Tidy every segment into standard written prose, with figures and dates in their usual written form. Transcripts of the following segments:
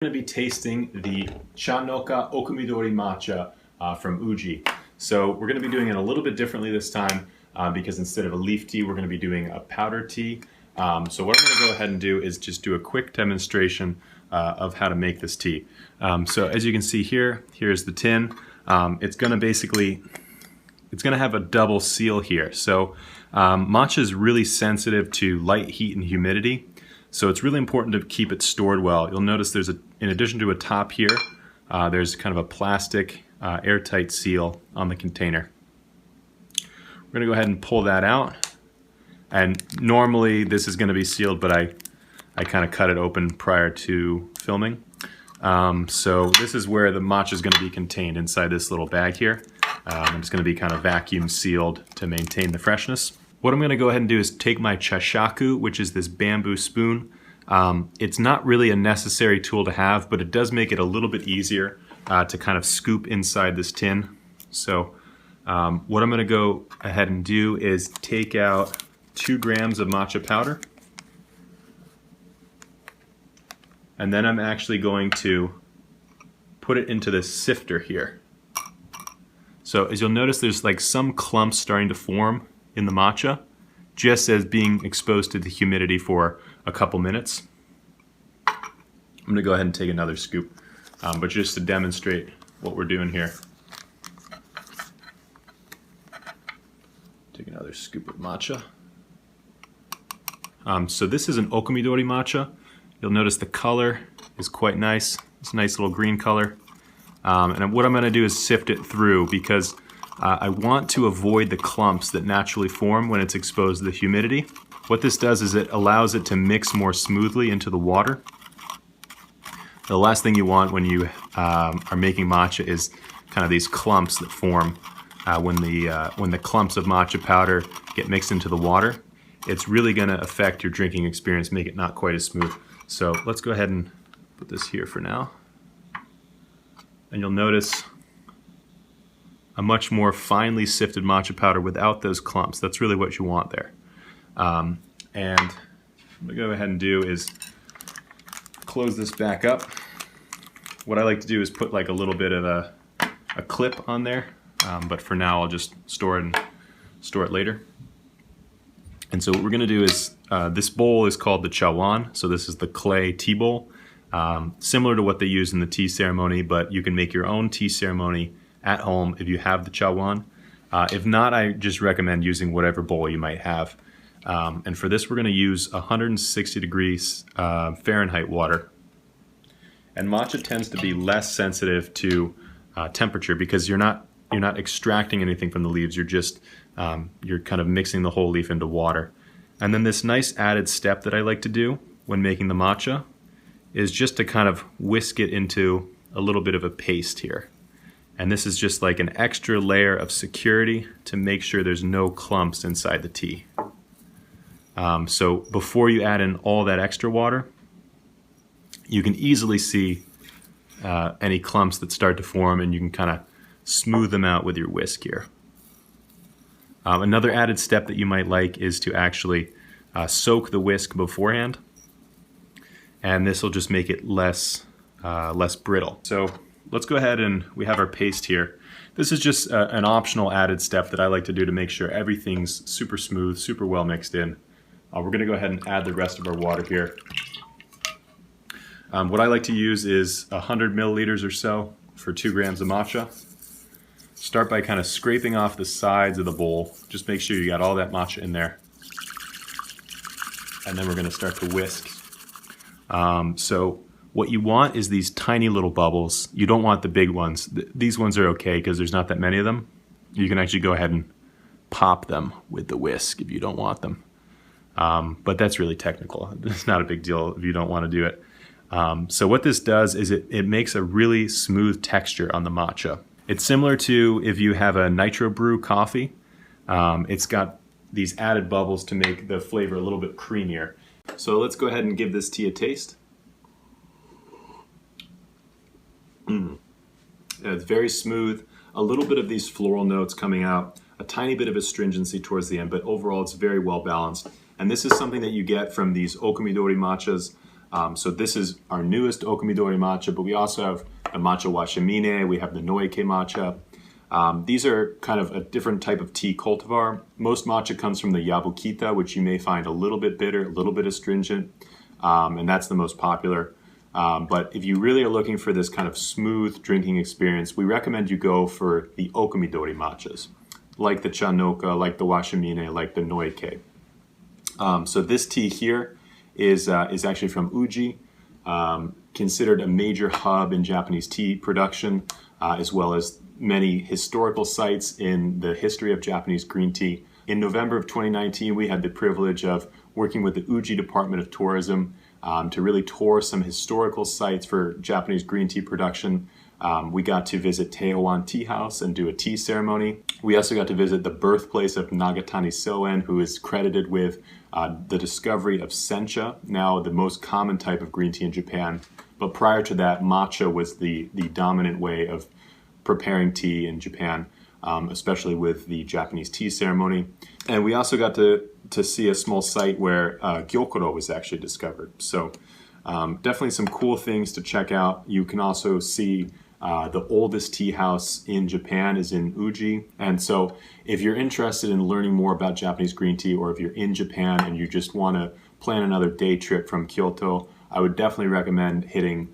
Going to be tasting the Chanoka Okumidori Matcha from Uji. So we're going to be doing it a little bit differently this time because instead of a leaf tea, we're going to be doing a powder tea. So what I'm going to go ahead and do is just do a quick demonstration of how to make this tea. So as you can see here, here's the tin. It's going to have a double seal here. So matcha is really sensitive to light, heat, and humidity. So it's really important to keep it stored well. You'll notice there's in addition to a top here, there's kind of a plastic airtight seal on the container. We're going to go ahead and pull that out. And normally this is going to be sealed, but I kind of cut it open prior to filming. So this is where the matcha is going to be contained inside this little bag here. It's going to be kind of vacuum sealed to maintain the freshness. What I'm going to go ahead and do is take my chashaku, which is this bamboo spoon. It's not really a necessary tool to have, but it does make it a little bit easier to kind of scoop inside this tin. So what I'm going to go ahead and do is take out 2 grams of matcha powder. And then I'm actually going to put it into this sifter here. So as you'll notice, there's like some clumps starting to form in the matcha, just as being exposed to the humidity for a couple minutes. I'm going to go ahead and take another scoop, but just to demonstrate what we're doing here. Take another scoop of matcha. So this is an Okumidori matcha. You'll notice the color is quite nice. It's a nice little green color. And what I'm going to do is sift it through because I want to avoid the clumps that naturally form when it's exposed to the humidity. What this does is it allows it to mix more smoothly into the water. The last thing you want when you are making matcha is kind of these clumps that form when the clumps of matcha powder get mixed into the water. It's really going to affect your drinking experience, make it not quite as smooth. So let's go ahead and put this here for now. And you'll notice a much more finely sifted matcha powder without those clumps. That's really what you want there. And what I'm going to go ahead and do is close this back up. What I like to do is put like a little bit of a clip on there, but for now I'll just store it later. And so what we're going to do is, this bowl is called the chawan, so this is the clay tea bowl. Similar to what they use in the tea ceremony, but you can make your own tea ceremony at home if you have the chawan. If not, I just recommend using whatever bowl you might have. And for this, we're going to use 160 degrees Fahrenheit water. And matcha tends to be less sensitive to temperature because you're not extracting anything from the leaves. You're just you're kind of mixing the whole leaf into water. And then this nice added step that I like to do when making the matcha is just to kind of whisk it into a little bit of a paste here. And this is just like an extra layer of security to make sure there's no clumps inside the tea. So before you add in all that extra water, you can easily see any clumps that start to form, and you can kind of smooth them out with your whisk here. Another added step that you might like is to actually soak the whisk beforehand, and this will just make it less brittle. So let's go ahead and we have our paste here. This is just an optional added step that I like to do to make sure everything's super smooth, super well mixed in. We're going to go ahead and add the rest of our water here. What I like to use is 100 milliliters or so for 2 grams of matcha. Start by kind of scraping off the sides of the bowl. Just make sure you got all that matcha in there. And then we're going to start to whisk. So what you want is these tiny little bubbles. You don't want the big ones. These ones are okay because there's not that many of them. You can actually go ahead and pop them with the whisk if you don't want them. But that's really technical. It's not a big deal if you don't want to do it. So what this does is it makes a really smooth texture on the matcha. It's similar to if you have a nitro brew coffee. It's got these added bubbles to make the flavor a little bit creamier. So let's go ahead and give this tea a taste. It's very smooth, a little bit of these floral notes coming out, a tiny bit of astringency towards the end, but overall it's very well balanced. And this is something that you get from these Okumidori matchas So this is our newest Okumidori matcha, but we also have the matcha washamine, we have the noike matcha. These are kind of a different type of tea cultivar. Most matcha comes from the yabukita, which you may find a little bit bitter, a little bit astringent, and that's the most popular. But if you really are looking for this kind of smooth drinking experience, we recommend you go for the Okumidori matchas, like the Chanoka, like the washamine, like the noike. So this tea here is actually from Uji, considered a major hub in Japanese tea production, as well as many historical sites in the history of Japanese green tea. In November of 2019, we had the privilege of working with the Uji Department of Tourism to really tour some historical sites for Japanese green tea production. We got to visit Teihwan Tea House and do a tea ceremony. We also got to visit the birthplace of Nagatani Soen, who is credited with the discovery of sencha, now the most common type of green tea in Japan. But prior to that, matcha was the dominant way of preparing tea in Japan, especially with the Japanese tea ceremony. And we also got to see a small site where gyokuro was actually discovered. So definitely some cool things to check out. You can also see the oldest tea house in Japan is in Uji. And so if you're interested in learning more about Japanese green tea, or if you're in Japan and you just want to plan another day trip from Kyoto, I would definitely recommend hitting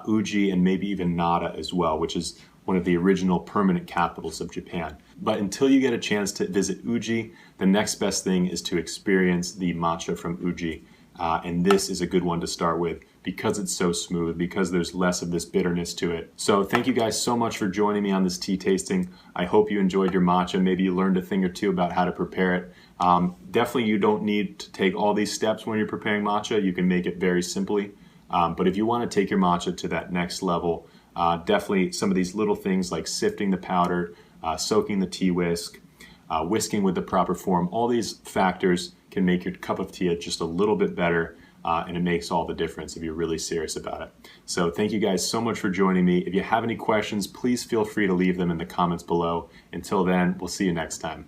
Uji and maybe even Nara as well, which is one of the original permanent capitals of Japan. But until you get a chance to visit Uji, the next best thing is to experience the matcha from Uji. And this is a good one to start with because it's so smooth, because there's less of this bitterness to it. So thank you guys so much for joining me on this tea tasting. I hope you enjoyed your matcha. Maybe you learned a thing or two about how to prepare it. Definitely you don't need to take all these steps when you're preparing matcha. You can make it very simply. But if you want to take your matcha to that next level, definitely some of these little things like sifting the powder, soaking the tea whisk, whisking with the proper form, all these factors can make your cup of tea just a little bit better, and it makes all the difference if you're really serious about it. So thank you guys so much for joining me. If you have any questions, please feel free to leave them in the comments below. Until then, we'll see you next time.